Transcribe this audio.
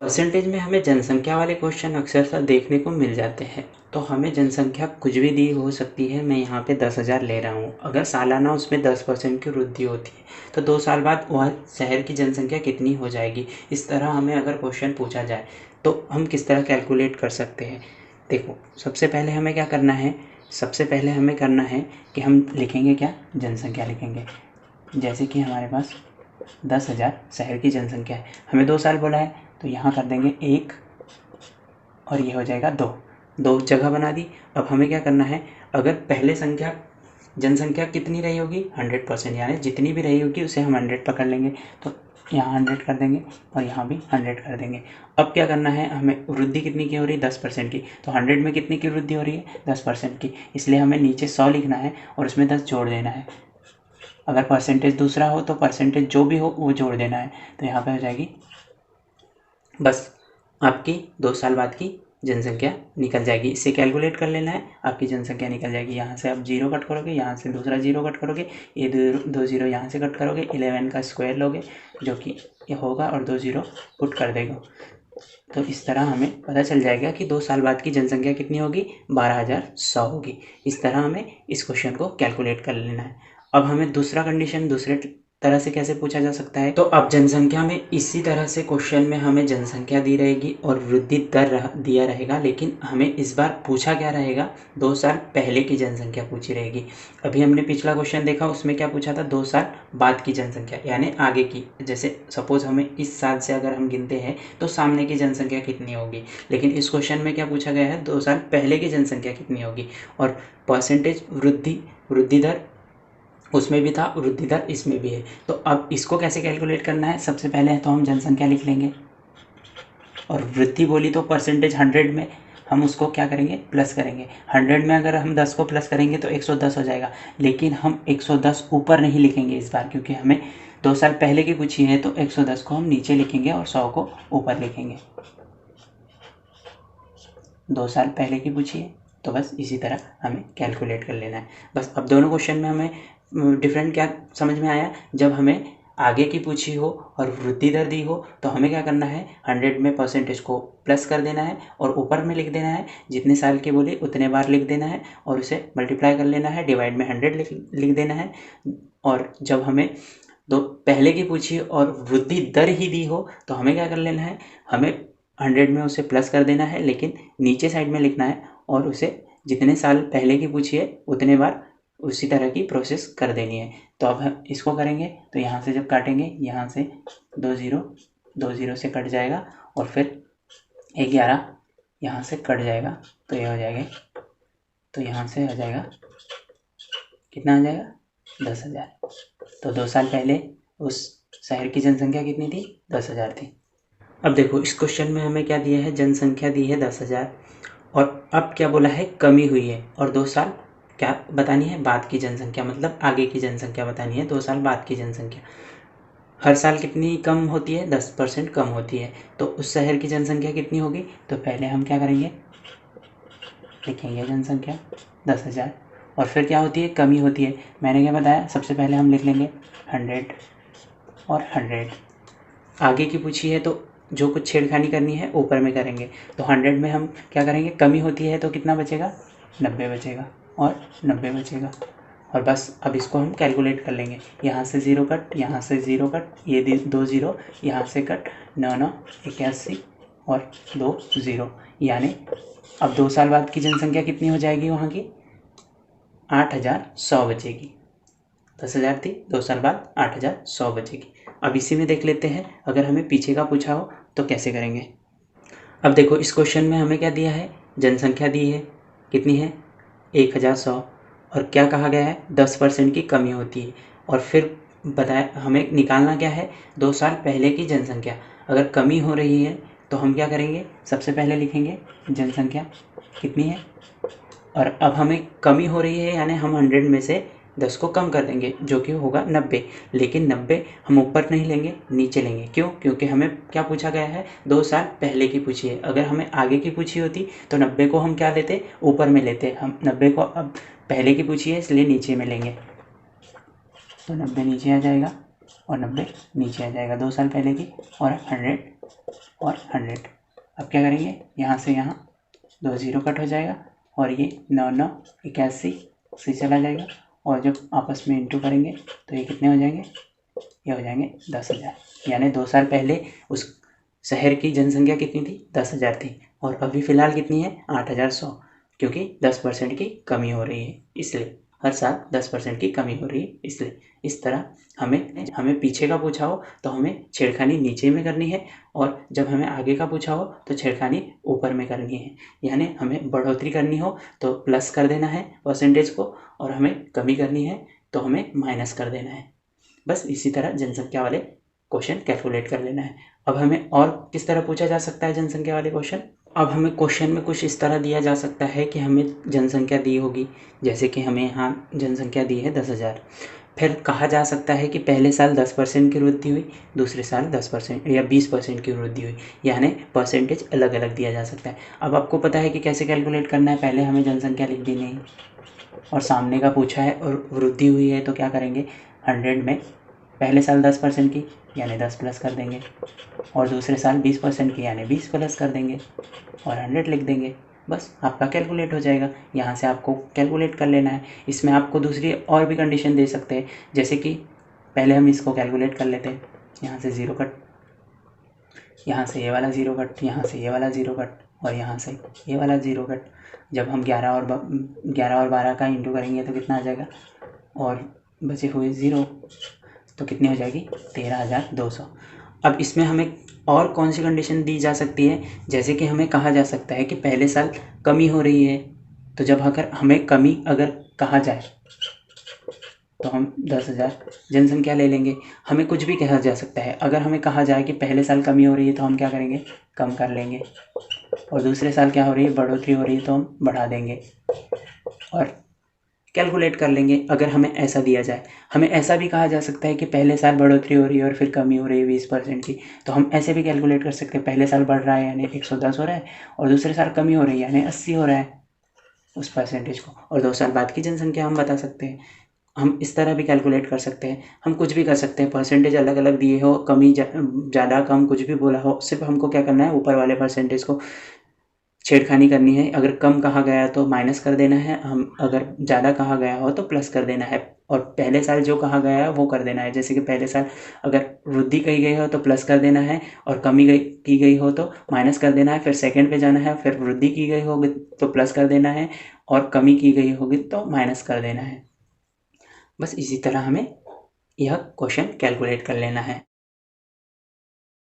Percentage में हमें जनसंख्या वाले क्वेश्चन अक्सर देखने को मिल जाते हैं। तो हमें जनसंख्या कुछ भी दी हो सकती है। मैं यहाँ पे 10,000 ले रहा हूँ। अगर सालाना उसमें 10% की वृद्धि होती है तो 2 साल बाद वह शहर की जनसंख्या कितनी हो जाएगी। इस तरह हमें अगर क्वेश्चन पूछा जाए तो हम किस तरह कैलकुलेट कर सकते हैं। देखो, सबसे पहले हमें क्या करना है, सबसे पहले हमें करना है कि हम लिखेंगे क्या, जनसंख्या लिखेंगे। जैसे कि हमारे पास 10,000 शहर की जनसंख्या है, हमें 2 साल बोला है तो यहाँ कर देंगे 1 और ये हो जाएगा 2, 2 जगह बना दी। अब हमें क्या करना है, अगर पहले जनसंख्या कितनी रही होगी 100%, यानी जितनी भी रही होगी उसे हम 100 पकड़ लेंगे। तो यहाँ 100 कर देंगे और यहाँ भी 100 कर देंगे। अब क्या करना है, हमें वृद्धि कितनी की हो रही है, 10% की। तो 100 में कितनी की वृद्धि हो रही है, 10% की। इसलिए हमें नीचे 100 लिखना है और उसमें 10 जोड़ देना है। अगर परसेंटेज दूसरा हो तो परसेंटेज जो भी हो वो जोड़ देना है। तो यहाँ पे हो जाएगी, बस आपकी 2 साल बाद की जनसंख्या निकल जाएगी। इसे कैलकुलेट कर लेना है, आपकी जनसंख्या निकल जाएगी। यहाँ से आप 0 कट करोगे, यहाँ से दूसरा 0 कट करोगे, ये दो 0 यहाँ से कट करोगे, 11 का स्क्वायर लोगे जो कि ये होगा और 2 0 पुट कर देगा। तो इस तरह हमें पता चल जाएगा कि 2 साल बाद की जनसंख्या कितनी होगी, 12,100 होगी। इस तरह हमें इस क्वेश्चन को कैलकुलेट कर लेना है। अब हमें दूसरा कंडीशन दूसरे तरह से कैसे पूछा जा सकता है, तो अब जनसंख्या में इसी तरह से क्वेश्चन में हमें जनसंख्या दी रहेगी और वृद्धि दर दिया रहेगा, लेकिन हमें इस बार पूछा क्या रहेगा, 2 साल पहले की जनसंख्या पूछी रहेगी। अभी हमने पिछला क्वेश्चन देखा, उसमें क्या पूछा था, 2 साल बाद की जनसंख्या यानी आगे की। जैसे सपोज हमें इस साल से अगर हम गिनते हैं तो सामने की जनसंख्या कितनी होगी, लेकिन इस क्वेश्चन में क्या पूछा गया है, 2 साल पहले की जनसंख्या कितनी होगी। और परसेंटेज वृद्धि दर उसमें भी था, वृद्धि दर इसमें भी है। तो अब इसको कैसे कैलकुलेट करना है, सबसे पहले तो हम जनसंख्या लिख लेंगे और वृद्धि बोली तो परसेंटेज 100 में हम उसको क्या करेंगे, प्लस करेंगे। 100 में अगर हम 10 को प्लस करेंगे तो 110 हो जाएगा, लेकिन हम 110 ऊपर नहीं लिखेंगे इस बार, क्योंकि हमें 2 साल पहले की पूछी है। तो 110 को हम नीचे लिखेंगे और 100 को ऊपर लिखेंगे। 2 साल पहले की पूछी है तो बस इसी तरह हमें कैलकुलेट कर लेना है। बस अब दोनों क्वेश्चन में हमें डिफरेंट क्या समझ में आया, जब हमें आगे की पूछी हो और वृद्धि दर दी हो तो हमें क्या करना है, 100 में परसेंटेज को प्लस कर देना है और ऊपर में लिख देना है, जितने साल के बोले उतने बार लिख देना है और उसे मल्टीप्लाई कर लेना है, डिवाइड में 100 लिख देना है। और जब हमें दो पहले की पूछी और वृद्धि दर ही दी हो तो हमें क्या कर लेना है, हमें 100 में उसे प्लस कर देना है, लेकिन नीचे साइड में लिखना है और उसे जितने साल पहले की पूछी है उतने बार उसी तरह की प्रोसेस कर देनी है। तो अब हम इसको करेंगे तो यहाँ से जब काटेंगे, यहाँ से 2 0 से कट जाएगा और फिर 11 यहाँ से कट जाएगा, तो ये हो जाएगा, तो यहाँ से हो जाएगा कितना आ जाएगा, 10,000। तो 2 साल पहले उस शहर की जनसंख्या कितनी थी, 10,000 थी। अब देखो इस क्वेश्चन में हमें क्या दिया है, जनसंख्या दी है 10,000 और अब क्या बोला है, कमी हुई है और 2 साल क्या बतानी है, बाद की जनसंख्या, मतलब आगे की जनसंख्या बतानी है, 2 साल बाद की जनसंख्या। हर साल कितनी कम होती है, 10% कम होती है। तो उस शहर की जनसंख्या कितनी होगी, तो पहले हम क्या करेंगे, लिखेंगे जनसंख्या 10,000 और फिर क्या होती है, कमी होती है। मैंने क्या बताया, सबसे पहले हम लिख लेंगे 100 और 100। आगे की पूछी है तो जो कुछ छेड़खानी करनी है ऊपर में करेंगे। तो 100 में हम क्या करेंगे, कमी होती है तो कितना बचेगा, 90 बचेगा और 90 बचेगा। और बस अब इसको हम कैलकुलेट कर लेंगे, यहाँ से 0 कट, यहाँ से 0 कट, ये 2 0 यहाँ से कट, 9 9 81 और 2 0, यानी अब 2 साल बाद की जनसंख्या कितनी हो जाएगी, वहाँ की 8,100 बचेगी। 10,000 थी, 2 साल बाद 8,100 बचेगी। अब इसी में देख लेते हैं, अगर हमें पीछे का पूछा हो तो कैसे करेंगे। अब देखो इस क्वेश्चन में हमें क्या दिया है, जनसंख्या दी है, कितनी है, 1,100 और क्या कहा गया है, 10% की कमी होती है। और फिर बताया हमें निकालना क्या है, 2 साल पहले की जनसंख्या। अगर कमी हो रही है तो हम क्या करेंगे, सबसे पहले लिखेंगे जनसंख्या कितनी है, और अब हमें कमी हो रही है यानी हम 100 में से 10 को कम कर देंगे जो कि होगा 90। लेकिन 90 हम ऊपर नहीं लेंगे, नीचे लेंगे। क्यों, क्योंकि हमें क्या पूछा गया है, 2 साल पहले की पूछी है। अगर हमें आगे की पूछी होती तो 90 को हम क्या लेते, ऊपर में लेते। हम 90 को अब पहले की पूछी है इसलिए नीचे में लेंगे, तो 90 नीचे आ जाएगा और 90 नीचे आ जाएगा 2 साल पहले की, और 100 और 100। अब क्या करेंगे, यहाँ से यहाँ 2 0 कट हो जाएगा और ये 9 9 81 से चला जाएगा, और जब आपस में इंटू करेंगे तो ये कितने हो जाएंगे, ये हो जाएंगे 10,000। यानी 2 साल पहले उस शहर की जनसंख्या कितनी थी, 10,000 थी, और अभी फ़िलहाल कितनी है, 8,100, क्योंकि 10% की कमी हो रही है, इसलिए हर साल 10% की कमी हो रही है, इसलिए इस तरह हमें पीछे का पूछा हो तो हमें छेड़खानी नीचे में करनी है, और जब हमें आगे का पूछा हो तो छेड़खानी ऊपर में करनी है। यानी हमें बढ़ोतरी करनी हो तो प्लस कर देना है परसेंटेज को, और हमें कमी करनी है तो हमें माइनस कर देना है। बस इसी तरह जनसंख्या वाले क्वेश्चन कैलकुलेट कर लेना है। अब हमें और किस तरह पूछा जा सकता है जनसंख्या वाले क्वेश्चन। अब हमें क्वेश्चन में कुछ इस तरह दिया जा सकता है कि हमें जनसंख्या दी होगी, जैसे कि हमें यहाँ जनसंख्या दी है 10,000। फिर कहा जा सकता है कि पहले साल 10% की वृद्धि हुई, दूसरे साल 10% या 20% की वृद्धि हुई, यानी परसेंटेज अलग अलग दिया जा सकता है। अब आपको पता है कि कैसे कैलकुलेट करना है। पहले हमें जनसंख्या लिख देनी है, और सामने का पूछा है और वृद्धि हुई है तो क्या करेंगे, 100 में पहले साल 10% की यानी 10 प्लस कर देंगे, और दूसरे साल 20% की यानी 20 प्लस कर देंगे, और 100 लिख देंगे। बस आपका कैलकुलेट हो जाएगा। यहाँ से आपको कैलकुलेट कर लेना है। इसमें आपको दूसरी और भी कंडीशन दे सकते हैं, जैसे कि पहले हम इसको कैलकुलेट कर लेते हैं। यहाँ से 0 कट, यहाँ से ये वाला 0 कट, यहाँ से ये वाला 0 कट, और यहाँ से ये वाला 0 कट। जब हम 11 और 12 का इंटू करेंगे तो कितना आ जाएगा, और बचे हुए 0 तो कितनी हो जाएगी, 13,200। अब इसमें हमें और कौन सी कंडीशन दी जा सकती है, जैसे कि हमें कहा जा सकता है कि पहले साल कमी हो रही है, तो जब अगर हमें कमी अगर कहा जाए तो हम 10,000 जनसंख्या ले लेंगे। हमें कुछ भी कहा जा सकता है। अगर हमें कहा जाए कि पहले साल कमी हो रही है तो हम क्या करेंगे, कम कर लेंगे, और दूसरे साल क्या हो रही है, बढ़ोतरी हो रही है तो हम बढ़ा देंगे, और कैलकुलेट कर लेंगे। अगर हमें ऐसा दिया जाए, हमें ऐसा भी कहा जा सकता है कि पहले साल बढ़ोतरी हो रही है और फिर कमी हो रही है 20% की, तो हम ऐसे भी कैलकुलेट कर सकते हैं। पहले साल बढ़ रहा है यानी 110 हो रहा है, और दूसरे साल कमी हो रही है यानी 80 हो रहा है उस परसेंटेज को, और 2 साल बाद की जनसंख्या हम बता सकते हैं। हम इस तरह भी कैलकुलेट कर सकते हैं। हम कुछ भी कर सकते हैं, परसेंटेज अलग अलग दिए हो, कमी ज़्यादा कम कुछ भी बोला हो, सिर्फ हमको क्या करना है, ऊपर वाले परसेंटेज को छेड़खानी करनी है। अगर कम कहा गया तो माइनस कर देना है, हम अगर ज़्यादा कहा गया हो तो प्लस कर देना है, और पहले साल जो कहा गया है वो कर देना है। जैसे कि पहले साल अगर वृद्धि कही गई हो तो प्लस कर देना है, और कमी की गई हो तो माइनस कर देना है। फिर सेकंड पे जाना है, फिर वृद्धि की गई होगी तो प्लस कर देना है, और कमी की गई होगी तो माइनस कर देना है। बस इसी तरह हमें यह क्वेश्चन कैलकुलेट कर लेना है।